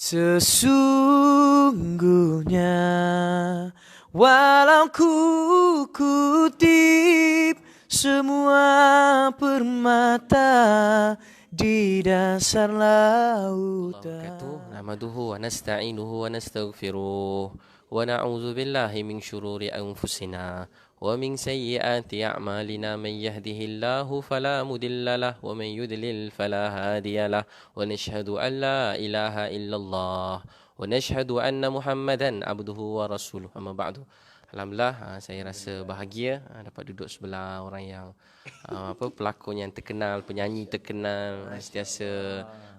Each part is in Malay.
Sesungguhnya walau ku kutip semua permata di dasar lautan. Nahmaduhu wa nasta'inuhu wa nastaghfiruh wa na'udzu billahi min syururi anfusina wa min sayyiati a'malina man yahdihillahu fala mudilla lah wa man yudlil fala hadiyalah wa nashhadu an la ilaha illallah wa nashhadu anna Muhammadan abduhu wa rasuluh. Amma ba'du. Alhamdulillah, saya rasa bahagia dapat duduk sebelah orang yang pelakon yang terkenal, penyanyi terkenal, sentiasa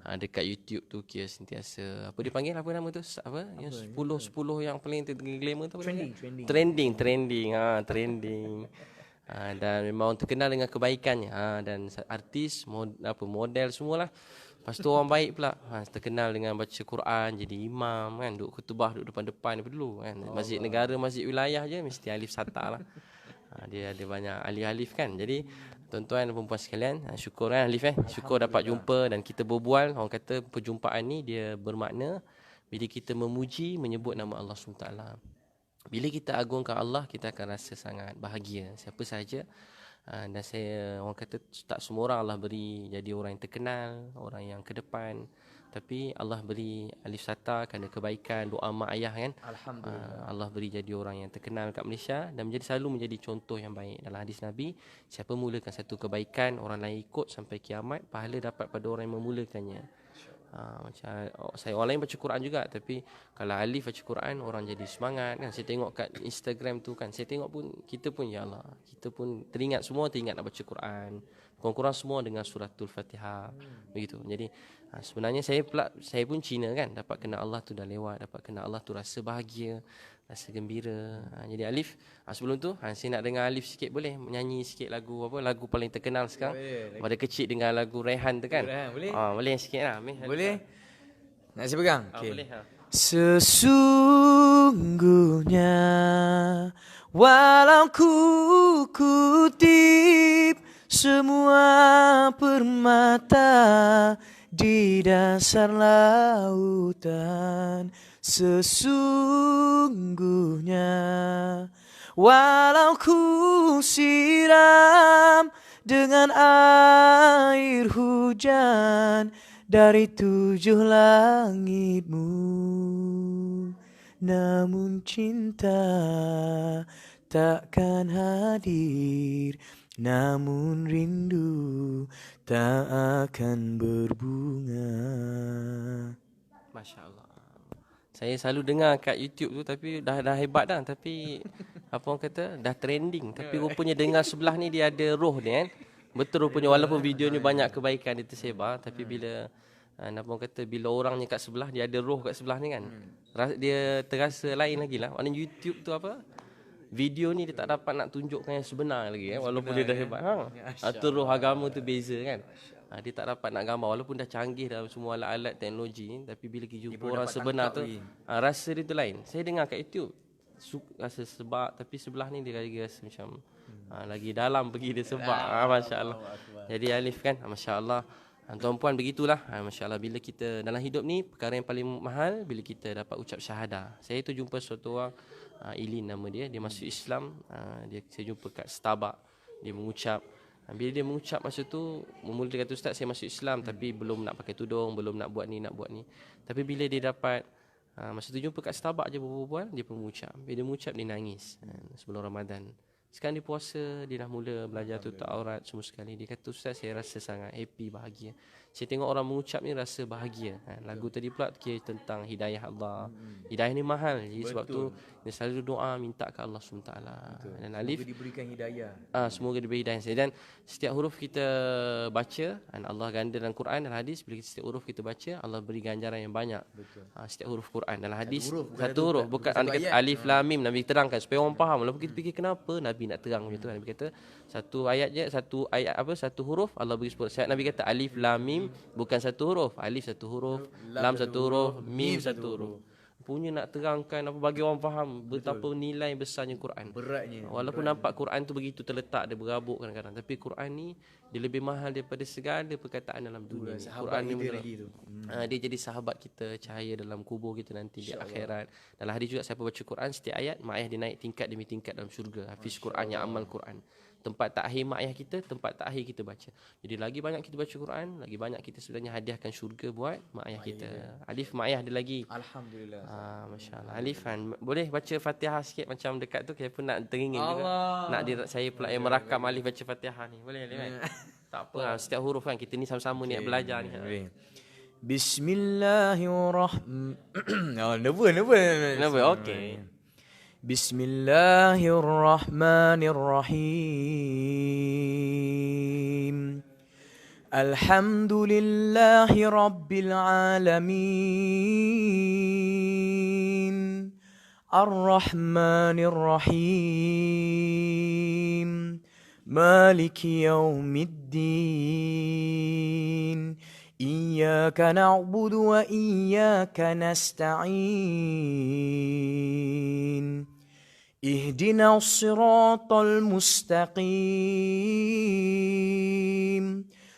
dekat YouTube tu kira sentiasa apa dipanggil, apa nama tu, apa yang 10 yang paling glamour tu, trending dan memang terkenal dengan kebaikannya, dan artis, model semualah. Lepas tu orang baik pula, terkenal dengan baca Quran, jadi imam kan, duduk khutbah, duduk depan-depan daripada dulu kan. Masjid negara, masjid wilayah je mesti alif sata lah. Dia ada banyak alif-alif kan. Jadi tuan-tuan dan perempuan sekalian, syukur kan Alif syukur dapat jumpa dan kita berbual. Orang kata perjumpaan ni dia bermakna bila kita memuji, menyebut nama Allah SWT. Bila kita agungkan Allah, kita akan rasa sangat bahagia. Siapa sahaja. Dan orang kata tak semua orang Allah beri jadi orang yang terkenal, orang yang ke depan. Tapi Allah beri alif sata kerana kebaikan, doa mak ayah kan. Alhamdulillah. Allah beri jadi orang yang terkenal kat Malaysia dan selalu menjadi contoh yang baik. Dalam hadis Nabi, siapa mulakan satu kebaikan, orang lain ikut sampai kiamat, pahala dapat pada orang yang memulakannya. Macam saya, orang lain baca Quran juga, tapi kalau Alif baca Quran, orang jadi semangat kan. Saya tengok kat Instagram tu kan, saya tengok pun, kita pun ya Allah, kita pun teringat nak baca Quran. Kurang-kurang semua dengan suratul Fatihah. Begitu. Jadi sebenarnya saya pun Cina kan, dapat kenal Allah tu dah lewat, dapat kenal Allah tu rasa bahagia, rasa gembira. Jadi Alif, sebelum tu saya nak dengar Alif sikit, boleh menyanyi sikit lagu lagu paling terkenal sekarang. Pada kecil dengan lagu Rehan tu kan. Boleh? Boleh sikit lah. Boleh? Nak saya pegang? Okay. Boleh. Sesungguhnya walau ku kutip semua permata di dasar lautan. Sesungguhnya walau ku siram dengan air hujan dari 7 langitmu, namun cinta takkan hadir, namun rindu tak akan berbunga. Masya Allah. Saya selalu dengar kat YouTube tu, tapi dah hebat dah. Tapi apa orang kata, dah trending. Tapi rupanya dengar sebelah ni dia ada roh dia kan. Betul rupanya, walaupun video ni banyak kebaikan dia tersebar, tapi bila apa orang kata, bila orangnya kat sebelah, dia ada roh kat sebelah ni kan. Dia terasa lain lagi lah. Maknanya YouTube tu apa, video ni dia tak dapat nak tunjukkan yang sebenar lagi kan, walaupun dia dah hebat. Tu roh agama tu beza kan. Dia tak dapat nak gambar, walaupun dah canggih dalam semua alat-alat teknologi ni, tapi bila kita jumpa orang sebenar tu, rasa dia tu lain. Saya dengar kat YouTube, rasa sebab, tapi sebelah ni dia lagi rasa macam lagi dalam pergi dia sebab. Masya Allah. Jadi Alif kan, Masya Allah. Tuan-puan begitulah. Masya Allah, bila kita dalam hidup ni, perkara yang paling mahal bila kita dapat ucap syahadah. Saya tu jumpa suatu orang, Ilin nama dia masuk Islam. Saya jumpa kat Starbucks, dia mengucap. Bila dia mengucap masa tu, mula dia kata, Ustaz saya masuk Islam, tapi belum nak pakai tudung, belum nak buat ni. Tapi bila dia dapat, masa tu jumpa kat Starbucks je berbual, dia pun mengucap. Bila dia mengucap, dia nangis sebelum Ramadan. Sekarang dia puasa, dia dah mula belajar tutup aurat semua sekali. Dia kata, Ustaz saya rasa sangat happy, bahagia. Saya tengok orang mengucap ni rasa bahagia. Lagu tadi pula kira tentang hidayah Allah. Hidayah ni mahal. Jadi sebab tu dia selalu doa minta ke Allah SWT. Dan Alif, semoga diberikan hidayah. Semoga diberi hidayah. Dan setiap huruf kita baca, dan Allah ganda dalam Quran dan hadis, bila setiap huruf kita baca, Allah beri ganjaran yang banyak. Setiap huruf Quran dalam hadis, satu huruf, bukan kata alif lam mim. Nabi terangkan supaya orang faham. Walaupun kita fikir kenapa Nabi nak terang macam tu, Nabi kata satu ayat je, satu huruf Allah beri 10. Saya Nabi kata alif lam mim bukan satu huruf, alif satu huruf, lam satu huruf, mim satu huruf. punya nak terangkan apa bagi orang faham betapa nilai besarnya Quran. Beratnya. Walaupun nampak Quran tu begitu terletak, dia berabuk kadang-kadang, tapi Quran ni dia lebih mahal daripada segala perkataan dalam dunia ni. Sahabat Quran ni kita betul. lagi tu. Dia jadi sahabat kita, cahaya dalam kubur kita nanti di akhirat. Dalam hadis juga siapa baca Quran setiap ayat, mak ayah dia naik tingkat demi tingkat dalam syurga. Hafiz Quran yang amal Quran. Tempat takhir mak ayah kita, tempat takhir kita baca. Jadi lagi banyak kita baca Quran, lagi banyak kita sebenarnya hadiahkan syurga buat mak ayah kita. Alif mak ayah ada lagi. Alhamdulillah. Masya-Allah. Alif kan boleh baca Fatihah sikit macam dekat tu, saya pun nak teringin juga. Nak saya pula yang merakam Alif baca Fatihah ni. Boleh Alif kan? Tak apa, setiap huruf kan kita ni sama-sama niat belajar ni. Bismillahirrahmanirrahim. nervous. Okey. Bismillahirrahmanirrahim. Alhamdulillahi rabbil alamin. Ar-Rahmanir-Rahim. Maliki yaumiddin. Iyyaka na'budu wa iyyaka nasta'in. اهدنا الصراط المستقيم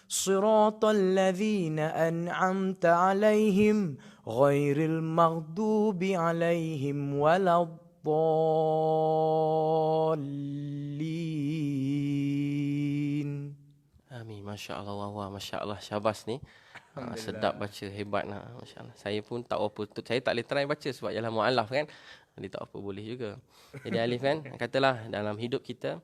صراط الذين أنعمت عليهم غير المغضوب عليهم ولا الضالين. Amin. Masya Allah. Wah, Masya Allah. Syabas ni. Sedap baca. Hebat lah. Masya Allah. Saya pun tak apa. Saya tak boleh try baca sebab jalan mu'alaf kan. Dia tak apa boleh juga. Jadi Alif kan, katalah dalam hidup kita,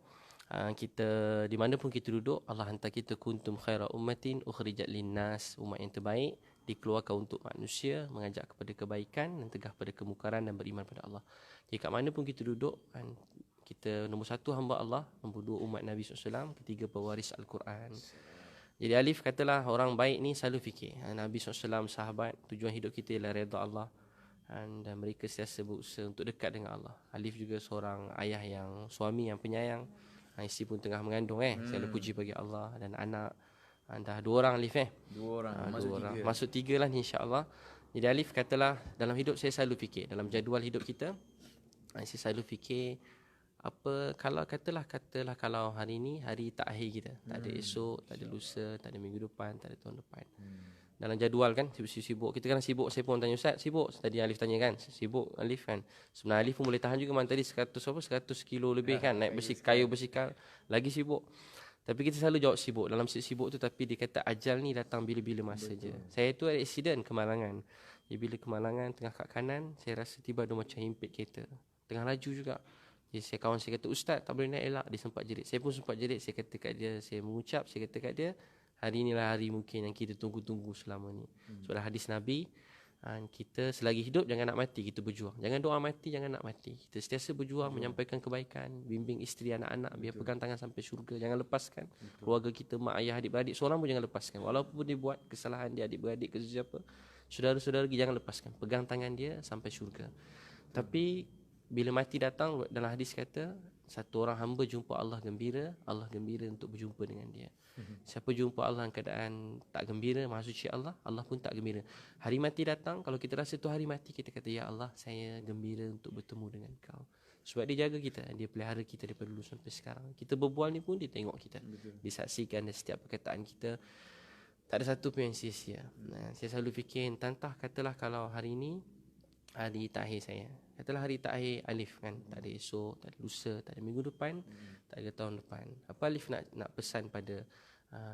kita di mana pun kita duduk, Allah hantar kita kuntum khaira ummatin ukhrijat linnas, umat yang terbaik dikeluarkan untuk manusia, mengajak kepada kebaikan dan tegah pada kemukaran dan beriman pada Allah. Jadi kat mana pun kita duduk, kita nombor satu hamba Allah, nombor dua umat Nabi SAW, ketiga pewaris Al-Quran. Jadi Alif katalah orang baik ni selalu fikir Nabi SAW, sahabat, tujuan hidup kita ialah redha Allah. Dan mereka sentiasa berusaha untuk dekat dengan Allah. Alif juga seorang ayah yang suami yang penyayang. Isteri pun tengah mengandung Saya puji bagi Allah dan anak. Dah 2 orang Alif Dua orang. Masuk 3 lah ni insya-Allah. Jadi Alif katalah dalam hidup saya selalu fikir, dalam jadual hidup kita, saya selalu fikir apa kalau katalah kalau hari ni hari takhir kita, tak ada esok, tak ada lusa, tak ada minggu depan, tak ada tahun depan. Dalam jadual kan sibuk. Kita kan sibuk. Saya pun tanya Ustaz, sibuk. Tadi Alif tanya kan, sibuk Alif kan. Sebenarnya Alif pun boleh tahan juga man tadi 100 kilo lebih kan, naik kayu bersikal, lagi sibuk. Tapi kita selalu jawab sibuk. Dalam sibuk tu tapi dia kata ajal ni datang bila-bila masa je. Saya tu ada accident kemalangan. Jadi bila kemalangan tengah kat kanan, saya rasa tiba ada macam himpit kereta. Tengah laju juga. Jadi kawan saya kata, Ustaz tak boleh naik elak. Dia sempat jerit. Saya pun sempat jerit. Saya kata kat dia, saya mengucap, saya kata kat dia, hari inilah hari mungkin yang kita tunggu-tunggu selama ni. Sebab hadis Nabi, kita selagi hidup jangan nak mati, kita berjuang. Jangan doa mati, jangan nak mati. Kita sentiasa berjuang, menyampaikan kebaikan, bimbing isteri, anak-anak, biar pegang tangan sampai syurga. Jangan lepaskan keluarga kita, mak, ayah, adik-beradik, seorang pun jangan lepaskan. Walaupun dia buat kesalahan, dia adik-beradik ke siapa, saudara-saudara jangan lepaskan. Pegang tangan dia sampai syurga. Tapi bila mati datang, dalam hadis kata, satu orang hamba jumpa Allah gembira untuk berjumpa dengan dia. Siapa jumpa Allah dalam keadaan tak gembira, maha suci Allah, Allah pun tak gembira. Hari mati datang, kalau kita rasa tu hari mati, kita kata, Ya Allah, saya gembira untuk bertemu dengan kau. Sebab dia jaga kita, dia pelihara kita daripada dulu sampai sekarang. Kita berbual ni pun dia tengok kita. Disaksikan dan setiap perkataan kita. Tak ada satu pun yang sia-sia. Saya selalu fikir, tantah katalah kalau hari ni hari takhir saya. Katalah hari takhir Alif kan, tak ada esok, tak ada lusa, tak ada minggu depan, tak ada tahun depan. Apa Alif nak pesan pada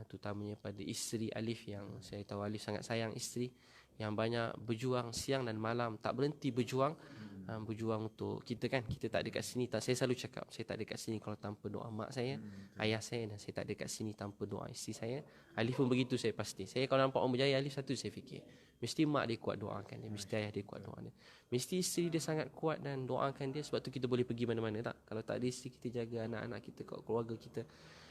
terutamanya pada isteri Alif, yang saya tahu Alif sangat sayang isteri, yang banyak berjuang siang dan malam, tak berhenti berjuang, berjuang untuk kita kan. Kita tak ada kat sini, saya selalu cakap, saya tak ada kat sini kalau tanpa doa mak saya, ayah saya, dan saya tak ada kat sini tanpa doa isteri saya. Alif pun begitu, saya pasti. Saya kalau nampak orang berjaya, Alif satu saya fikir, mesti mak dia kuat doakan dia, mesti ayah dia kuat doakan dia, mesti isteri dia sangat kuat dan doakan dia. Sebab tu kita boleh pergi mana-mana tak. Kalau tak ada isteri kita jaga anak-anak kita, keluarga kita,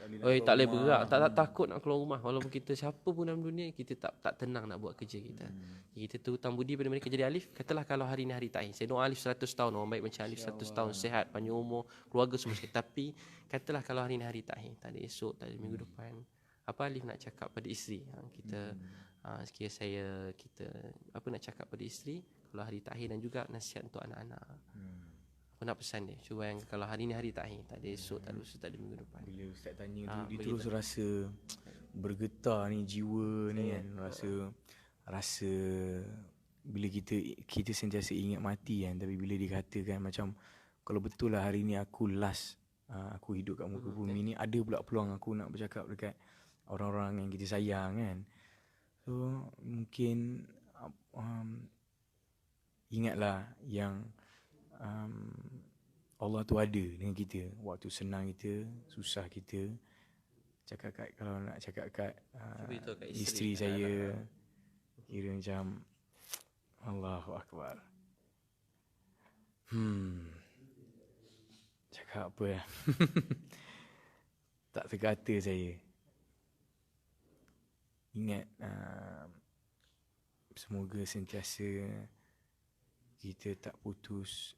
tak boleh bergerak, tak takut nak keluar rumah. Walaupun kita siapa pun dalam dunia, kita tak tenang nak buat kerja kita. Kita tu hutang budi pada mereka. Jadi Alif, katalah kalau hari ni hari takhir, saya doa Alif 100 tahun, orang baik macam Alif 100 tahun, sehat, panjang umur, keluarga semua sikit. Tapi katalah kalau hari ni hari takhir, tak ada esok, tak ada minggu depan, apa Alif nak cakap pada isteri? Kita kita apa nak cakap pada isteri? kalau hari takhir, dan juga nasihat untuk anak-anak. Aku nak pesan dia, cuba yang kalau hari ni hari takhir, tak ada esok, tak ada lusa, tak ada minggu depan. Bila ustaz tanya tu, dia begitu. terus rasa bergetar ni jiwa ni kan. Rasa bila kita sentiasa ingat mati kan, tapi bila dia katakan macam kalau betul lah hari ni aku last, aku hidup kat muka bumi ni, ada pula peluang aku nak bercakap dekat orang-orang yang kita sayang kan. So mungkin ingatlah yang Allah tu ada dengan kita waktu senang kita, susah kita. Cakap kat, kalau nak cakap kat isteri saya, kira macam Allahu Akbar. Cakap apa ya? Tak terkata saya. Ingat, semoga sentiasa kita tak putus.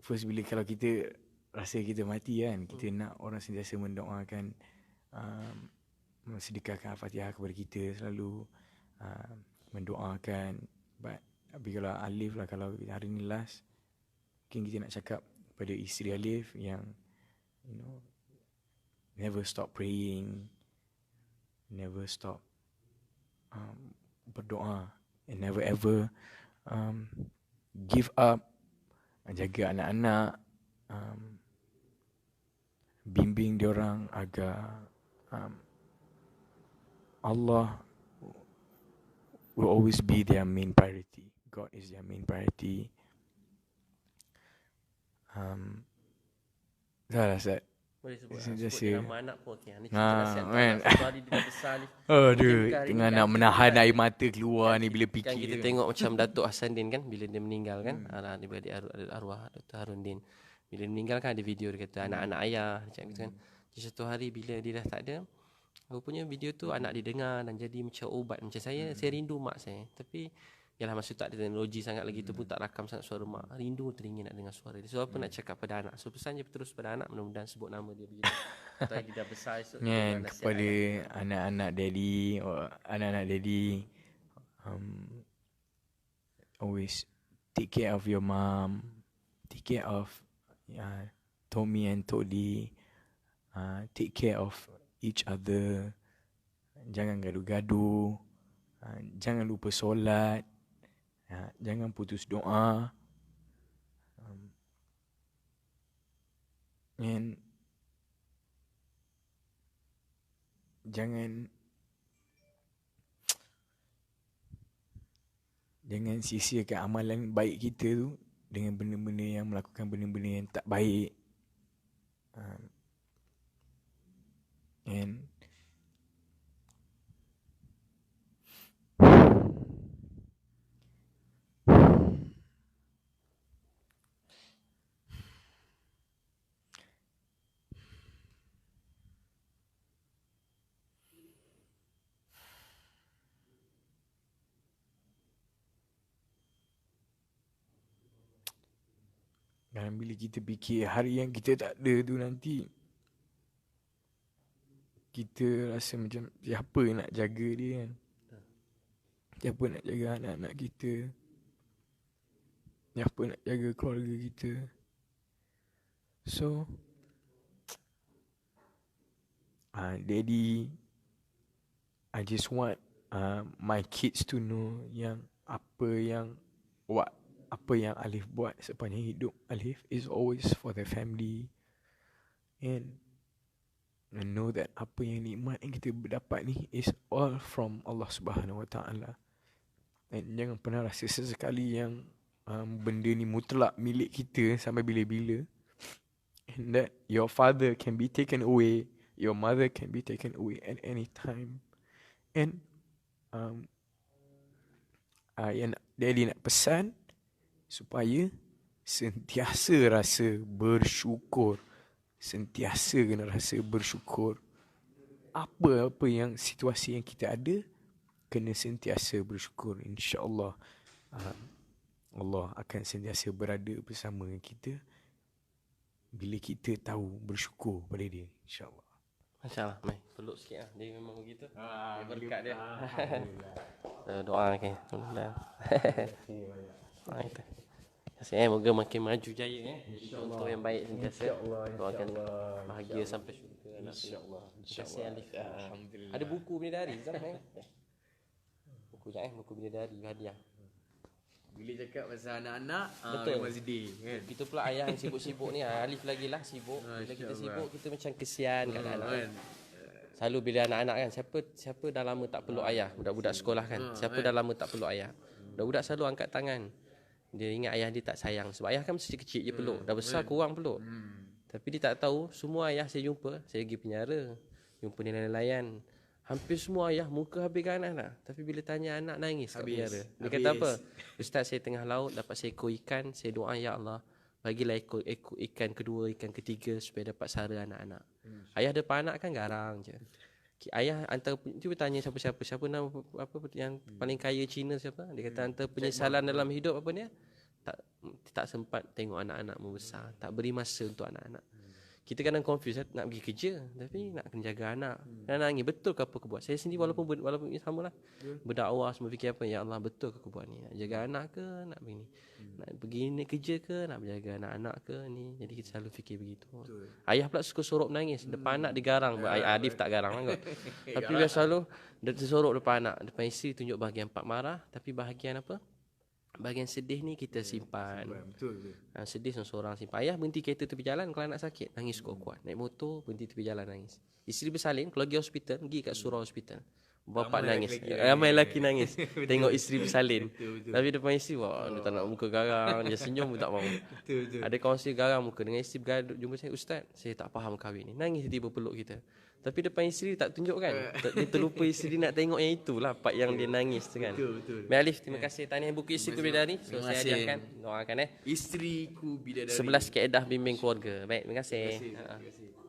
First, bila kalau kita rasa kita mati kan, kita nak orang sentiasa mendoakan, sedekahkan Al-Fatihah kepada kita, selalu mendoakan. Tapi kalau Alif lah, kalau hari ni last, mungkin kita nak cakap pada isteri Alif yang never stop praying, never stop berdoa, and never ever give up. Jaga anak-anak, bimbing diorang agar Allah will always be their main priority. God is their main priority. Dah Ustaz. Boleh sebut nama anak pun okey. Ni cerita nasihat kan. satu hari dia dah besar ni. Aduh, tengah nak menahan air mata keluar ni bila fikir. Kan kita tengok macam Datuk Hasanuddin kan, bila dia meninggal kan, adik-beradik arwah Dr. Haruddin. Bila meninggal kan ada video dia kata anak-anak ayah macam gitu kan. Jadi satu hari bila dia dah tak ada, rupanya video tu anak dia dengar dan jadi macam obat. Macam saya rindu mak saya. Tapi yalah, masa tak ada teknologi sangat lagi tu pun tak rakam sangat suara mak. Rindu teringin nak dengar suara dia. So apa nak cakap pada anak? So pesan je terus pada anak, mudah-mudahan sebut nama dia begitu. Atau dia dah besar esok. Kepada anak-anak daddy, always take care of your mom, take care of Tommy and Todi, take care of each other. Jangan gaduh-gaduh, jangan lupa solat, jangan putus doa, and jangan sia-siakan amalan baik kita tu dengan benda-benda yang melakukan benda-benda yang tak baik. And dan bila kita fikir hari yang kita tak ada tu nanti, kita rasa macam siapa nak jaga dia kan? Siapa nak jaga anak-anak kita? Siapa nak jaga keluarga kita? So, Daddy, I just want my kids to know yang apa yang Alif buat sepanjang hidup Alif is always for the family, and know that apa yang nikmat yang kita dapat ni is all from Allah Subhanahu Wa Taala. And jangan pernah rasa sesekali yang benda ni mutlak milik kita sampai bila-bila, and that your father can be taken away, your mother can be taken away at any time. And yang Daddy nak pesan supaya sentiasa rasa bersyukur. Sentiasa kena rasa bersyukur. Apa-apa yang situasi yang kita ada, kena sentiasa bersyukur. InsyaAllah Allah akan sentiasa berada bersama kita bila kita tahu bersyukur pada dia, insyaAllah. Masya-Allah, mai peluk sikit lah. Dia memang begitu. Dia berkat dia. Alhamdulillah. Doa okey. Alhamdulillah. Itu. Terima moga makin maju jaya Contoh yang baik sentiasa. Doakan bahagia sampai syurga anak. InsyaAllah. Terima kasih Alif. Alhamdulillah. Ada buku bidadari Zam Buku buku bidadari hadiah. Bila cakap pasal anak-anak, Betul. memang sedih kan. Kita pula ayah yang sibuk-sibuk ni. Alif lagi lah sibuk. Bila kita sibuk kita macam kesian kat anak. Kan. Selalu bila anak-anak kan siapa dah lama tak peluk ayah, budak-budak sekolah kan. Siapa dah lama tak peluk ayah. Budak-budak selalu angkat tangan. Dia ingat ayah dia tak sayang sebab ayah kan mesti kecil je peluk. Dah besar kurang peluk. Tapi dia tak tahu semua ayah saya jumpa, saya pergi penjara, jumpa nelayan-nelayan. Hampir semua ayah muka habis ganas lah. Tapi bila tanya anak nangis kat penjara. Dia kata apa? Ustaz, saya tengah laut dapat seekor ikan, saya doa ya Allah, bagilah ekor ikan kedua, ikan ketiga supaya dapat sara anak-anak. Ayah depan anak kan garang je. Ayah antara cuba tanya siapa nama apa yang paling kaya Cina siapa? Dia kata antara penyesalan dalam hidup apa dia? Tak sempat tengok anak-anak membesar, tak beri masa untuk anak-anak. Kita kadang confuse nak pergi kerja tapi nak kena jaga anak. Dan nangis betul ke apa aku buat? Saya sendiri walaupun samalah. Berdakwah semua fikir apa ya Allah betul ke aku buat ni? Nak jaga anak ke nak begini? Nak pergi ni kerja ke nak menjaga anak-anak ke ni? Jadi kita selalu fikir begitu. Betul. Ayah pula suka sorok menangis depan anak dia garang. Adif tak garang lah kot. Tapi dia selalu dia tersorok depan anak, depan isteri tunjuk bahagian pak marah tapi bahagian apa? Bahagian sedih ni kita simpan. Betul. Sedih seorang simpan. Ayah berhenti kereta tepi jalan kalau anak sakit, nangis kuat-kuat. Naik motor, berhenti tepi jalan nangis. Isteri bersalin, kalau pergi hospital, pergi kat surau hospital. Bapa nangis. Ramai lelaki nangis. Tengok isteri bersalin. Tapi depan isteri, wah, dia tak nak muka garang. Dia senyum pun tak mahu. Betul. Ada kawan saya garang muka dengan isteri bergaduh. Jumpa saya, Ustaz, saya tak faham kahwin ni. Nangis tiba-tiba peluk kita. Tapi depan isteri tak tunjuk kan. Dia terlupa isteri nak tengok yang itulah part yang dia nangis tu kan. Betul. Alif, terima kasih. Tahniah buku Isteriku Bidadari. So saya hadiahkan. Doakan Isteriku Bidadari. 11 kaedah bimbing keluarga. Baik, terima kasih. Terima kasih.